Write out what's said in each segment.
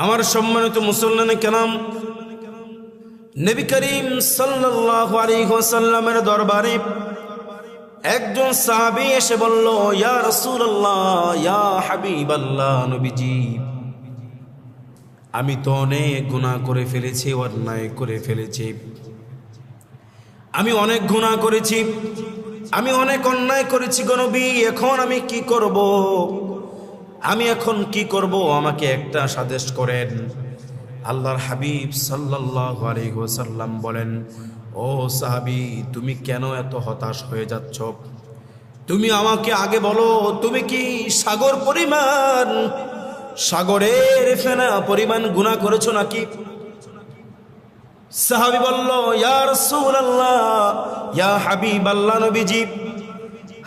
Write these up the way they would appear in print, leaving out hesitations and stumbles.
আমার সম্মানিত মুসলমান কেরাম, নবী করিম সাল্লাল্লাহু আলাইহি ওয়াসাল্লামের দরবারে একজন সাহাবী এসে বলল, ইয়া রাসূলুল্লাহ, ইয়া হাবিবাল্লাহ, নবীজি, আমি তো অনেক গুনাহ করে ফেলেছি, অন্যায় করে ফেলেছি, আমি অনেক গুনাহ করেছি, আমি অনেক অন্যায় করেছি গো নবী, এখন আমি কি করব? আমি এখন কি করব? আমাকে একটা সাজেস্ট করেন। আল্লাহর হাবিব সাল্লাল্লাহু আলাইহি ওয়াসাল্লাম বলেন, ও সাহাবী, তুমি কেন এত হতাশ হয়ে যাচ্ছ? তুমি আমাকে আগে বলো, তুমি কি সাগর পরিমাণ, সাগরের ফেনা পরিমাণ গুনাহ করেছো নাকি? সাহাবী বলল, ইয়া রাসূলুল্লাহ, ইয়া হাবিবাল্লাহ, নবীজি,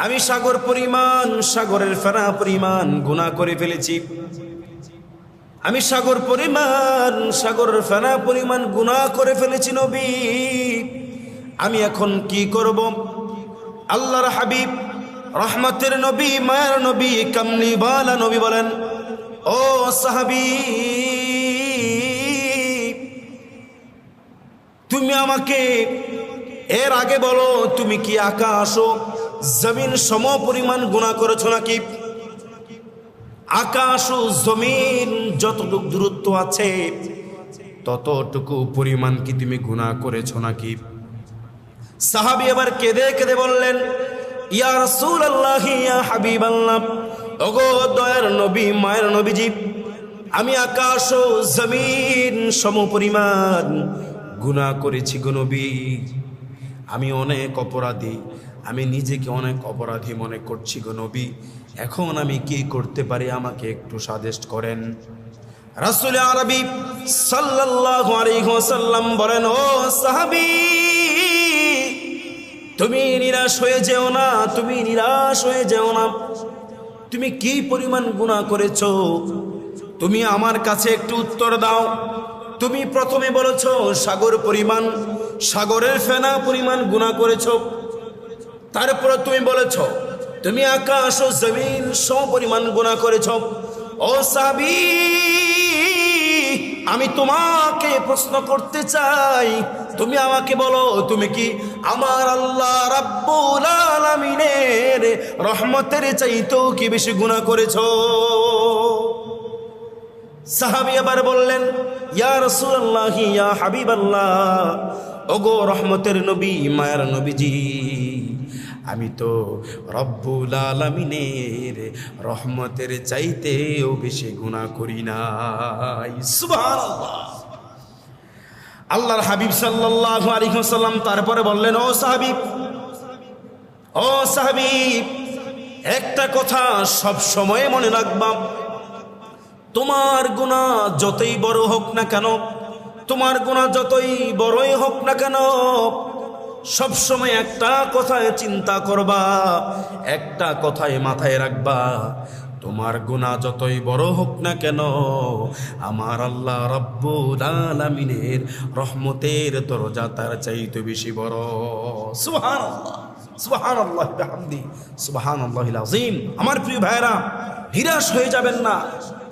আমি সাগর পরিমাণ, সাগরের ফেনা পরিমাণ গুনাহ করে ফেলেছি। আমি সাগর পরিমাণ, সাগরের ফেনা পরিমাণ গুনাহ করে ফেলেছি নবী, আমি এখন কি করব? আল্লাহর হাবিব, রহমতের নবী, মায়ের নবী, কামলিওয়ালা নবী বলেন, ও সাহাবী, তুমি আমাকে এর আগে বলো, তুমি কি আকাশ ও জমিন সম পরিমাণ গুনাহ করেছো নাকি? আকাশ ও জমিন যতটুকু দূরত্ব আছে ততটুকু পরিমাণ কি তুমি গুনাহ করেছো নাকি? সাহাবী এবার কেঁদে কেঁদে বললেন, ইয়া রাসূলুল্লাহ, ইয়া হাবিবাল্লাহ, ওগো দয়ার নবী, মায়ের নবীজি, আমি আকাশ ও জমিন সম পরিমাণ গুনাহ করেছি গো নবী, আমি অনেক অপরাধী, আমি নিজেকে অনেক অপরাধী মনে করছি গো নবী, এখন আমি কি করতে পারি? আমাকে একটু সাজেস্ট করেন। রাসূল আরবি সাল্লাল্লাহু আলাইহি ওয়াসাল্লাম বলেন, ও সাহাবী, তুমি নিরাশ হয়ে যেও না, তুমি নিরাশ হয়ে যেও না। তুমি কি পরিমাণ গুনাহ করেছো তুমি আমার কাছে একটু উত্তর দাও। তুমি প্রথমে বলেছো সাগর পরিমাণ, সাগরের ফেনা পরিমাণ গুনাহ করেছো, তারপরে তুমি বলেছ তুমি আকাশ ও জমিন সম পরিমাণ গুনাহ করেছ। ও সাহাবী, আমি তোমাকে প্রশ্ন করতে চাই, তুমি আমাকে বলো, তুমি কি আমার আল্লাহ রাব্বুল আলামিনের রহমতের চাইতেও কি বেশি গুনাহ করেছ? সাহাবী আবার বললেন, ইয়া রাসূলুল্লাহ, ইয়া হাবিবাল্লাহ, ওগো রহমতের নবী, মায়ের নবীজি, আমি তো রব্বুল আলামিনের রহমতের চাইতেও বেশি গুনাহ করি নাই। সুবহানাল্লাহ। আল্লাহর হাবিব সাল্লাল্লাহু আলাইহি ওয়াসাল্লাম তারপরে বললেন, ও সাহাবী, ও সাহাবী, একটা কথা সব সময় মনে রাখবা, তোমার গুনাহ যতই বড় হোক না কেন, তোমার গুনাহ যতই বড়ই হোক না কেন, সব সময় একটা কথায় চিন্তা করবা, একটা কথায় মাথায় রাখবা, তোমার গুনাহ যতই বড় হোক না কেন, আমার আল্লাহ রাব্বুল আলামিনের রহমতের দরজা তার চাইতে বেশি বড়। সুবহানাল্লাহ, সুবহানাল্লাহি ওয়া বিহামদি, সুবহানাল্লাহিল আযীম। আমার প্রিয় ভাইরা, নিরাশ হয়ে যাবেন না।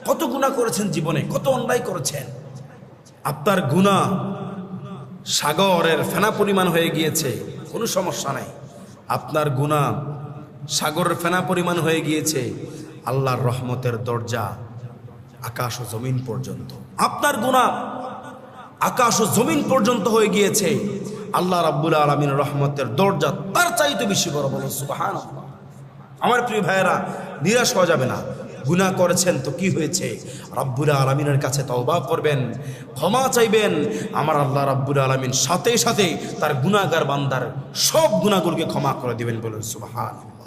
কত গুনাহ করেছেন জীবনে, কত অন্যায় করেছেন, আপনার গুনাহ সাগরের ফেনা পরিমাণ হয়ে গিয়েছে, কোনো সমস্যা নাই। আপনার গুনাহ সাগরের ফেনা পরিমাণ হয়ে গিয়েছে, আল্লাহর রহমতের দরজা আকাশ ও জমিন পর্যন্ত। আপনার গুনাহ আকাশ ও জমিন পর্যন্ত হয়ে গিয়েছে, আল্লাহ রাব্বুল আলামিনের রহমতের দরজা তার চাইতে বেশি বড়। বলো সুবহানাল্লাহ। আমার প্রিয় ভাইয়েরা, নিরাশ হওয়া যাবে না। গুনাহ করেছেন তো কি হয়েছে, রাব্বুল আলামিনের কাছে তওবা করবেন, ক্ষমা চাইবেন, আমার আল্লাহ রাব্বুল আলামিন সাথে সাথে তার গুনাহগার বান্দার সব গুনাহগুলোকে ক্ষমা করে দিবেন। বলুন সুবহানাল্লাহ।